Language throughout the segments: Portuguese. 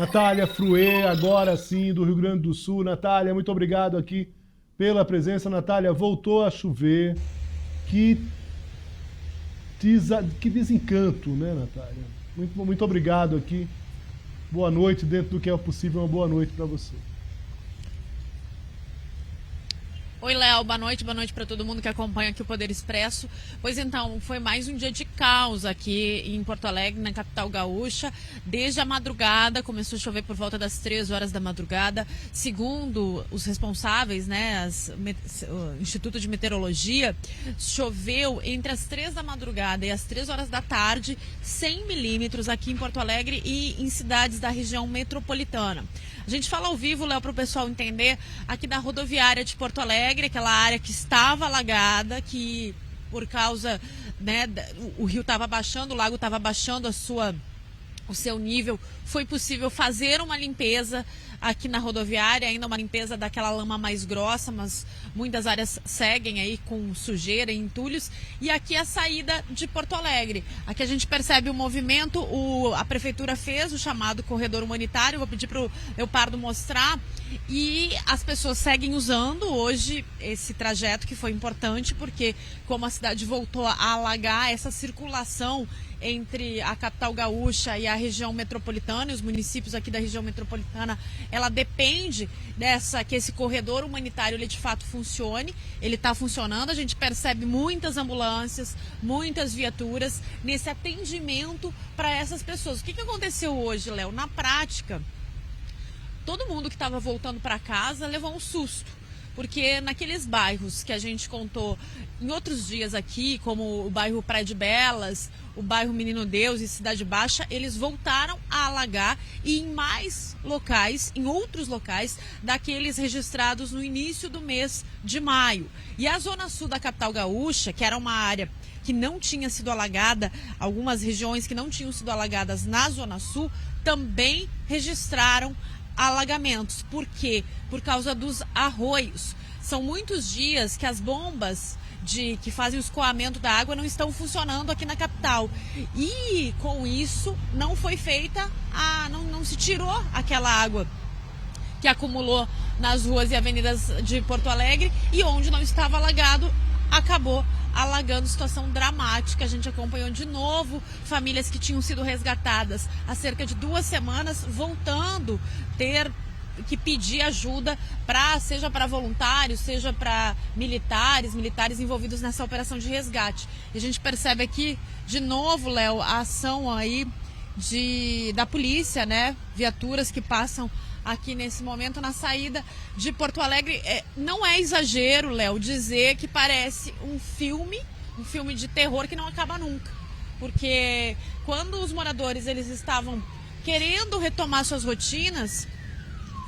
Natália Fruê, agora sim, do Rio Grande do Sul. Natália, muito obrigado aqui pela presença. Natália, voltou a chover. Que, que desencanto, né, Natália? Muito obrigado aqui. Boa noite, dentro do que é possível, uma boa noite para você. Oi, Léo, boa noite para todo mundo que acompanha aqui o Poder Expresso. Pois então, foi mais um dia de caos aqui em Porto Alegre, na capital gaúcha. Desde a madrugada, começou a chover por volta das 3 horas da madrugada. Segundo os responsáveis, né, o Instituto de Meteorologia, choveu entre as 3 da madrugada e as 3 horas da tarde, 100 milímetros aqui em Porto Alegre e em cidades da região metropolitana. A gente fala ao vivo, Léo, para o pessoal entender, aqui da rodoviária de Porto Alegre, aquela área que estava alagada, que por causa, né, o rio estava baixando, o lago estava baixando o seu nível, foi possível fazer uma limpeza aqui na rodoviária, ainda uma limpeza daquela lama mais grossa, mas muitas áreas seguem aí com sujeira e entulhos. E aqui a saída de Porto Alegre. Aqui a gente percebe o movimento, a prefeitura fez o chamado corredor humanitário, vou pedir para o Leopardo mostrar, e as pessoas seguem usando hoje esse trajeto, que foi importante, porque como a cidade voltou a alagar, essa circulação entre a capital gaúcha e a região metropolitana, e os municípios aqui da região metropolitana, ela depende que esse corredor humanitário ele de fato funcione. Ele está funcionando, a gente percebe muitas ambulâncias, muitas viaturas nesse atendimento para essas pessoas. O que aconteceu hoje, Léo? Na prática, todo mundo que estava voltando para casa levou um susto, porque naqueles bairros que a gente contou em outros dias aqui, como o bairro Praia de Belas, o bairro Menino Deus e Cidade Baixa, eles voltaram a alagar, e em mais locais, em outros locais, daqueles registrados no início do mês de maio. E a zona sul da capital gaúcha, que era uma área que não tinha sido alagada, algumas regiões que não tinham sido alagadas na zona sul, também registraram alagamentos. Por quê? Por causa dos arroios. São muitos dias que as bombas que fazem o escoamento da água não estão funcionando aqui na capital. E com isso não foi feita, não se tirou aquela água que acumulou nas ruas e avenidas de Porto Alegre, e onde não estava alagado, acabou alagando. Situação dramática. A gente acompanhou de novo famílias que tinham sido resgatadas há cerca de 2 semanas, voltando ter que pedir ajuda, seja para voluntários, seja para militares envolvidos nessa operação de resgate. E a gente percebe aqui, de novo, Léo, a ação aí da polícia, né? Viaturas que passam aqui nesse momento na saída de Porto Alegre. Não é exagero, Léo, dizer que parece um filme de terror que não acaba nunca. Porque quando os moradores eles estavam querendo retomar suas rotinas,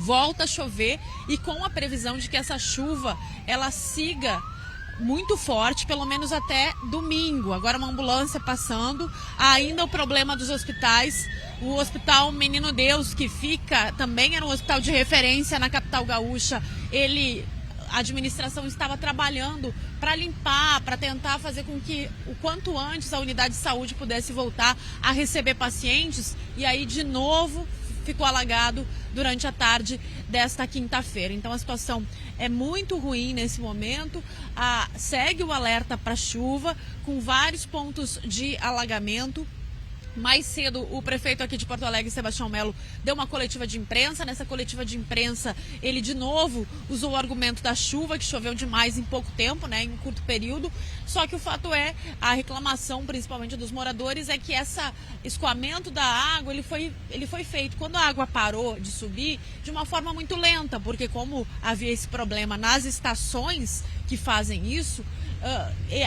volta a chover, e com a previsão de que essa chuva ela siga muito forte, pelo menos até domingo. Agora uma ambulância passando, ainda o problema dos hospitais. O Hospital Menino Deus, que também era um hospital de referência na capital gaúcha, a administração estava trabalhando para limpar, para tentar fazer com que o quanto antes a unidade de saúde pudesse voltar a receber pacientes, e aí de novo ficou alagado durante a tarde desta quinta-feira. Então a situação é muito ruim nesse momento. Segue o alerta para chuva, com vários pontos de alagamento. Mais cedo, o prefeito aqui de Porto Alegre, Sebastião Melo, deu uma coletiva de imprensa. Nessa coletiva de imprensa, ele de novo usou o argumento da chuva, que choveu demais em pouco tempo, né, em um curto período. Só que o fato é, a reclamação, principalmente dos moradores, é que esse escoamento da água, ele foi feito quando a água parou de subir de uma forma muito lenta, porque como havia esse problema nas estações que fazem isso,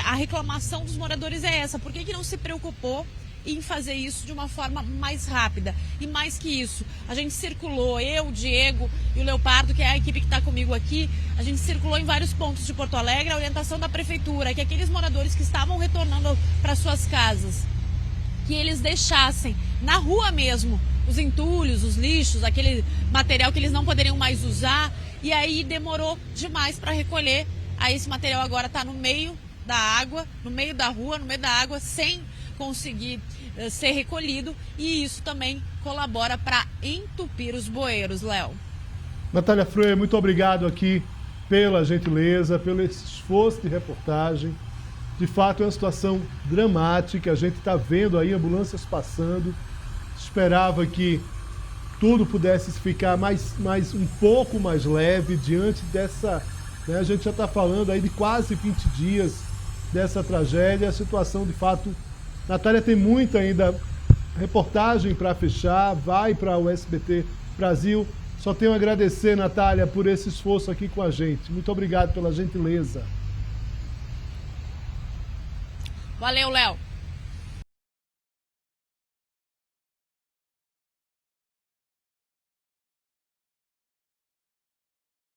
a reclamação dos moradores é essa: por que não se preocupou em fazer isso de uma forma mais rápida? E mais que isso, a gente circulou, eu, o Diego e o Leopardo, que é a equipe que está comigo aqui, a gente circulou em vários pontos de Porto Alegre. A orientação da prefeitura é que aqueles moradores que estavam retornando para suas casas, que eles deixassem na rua mesmo os entulhos, os lixos, aquele material que eles não poderiam mais usar. E aí demorou demais para recolher. Aí esse material agora está no meio da água, no meio da rua, no meio da água, sem conseguir ser recolhido, e isso também colabora para entupir os bueiros, Léo. Natália Freire, muito obrigado aqui pela gentileza, pelo esforço de reportagem. De fato, é uma situação dramática, a gente está vendo aí ambulâncias passando, esperava que tudo pudesse ficar um pouco mais leve diante dessa, né, a gente já está falando aí de quase 20 dias dessa tragédia, a situação de fato, Natália, tem muita ainda reportagem para fechar, vai para o SBT Brasil, só tenho a agradecer, Natália, por esse esforço aqui com a gente, muito obrigado pela gentileza. Valeu, Léo.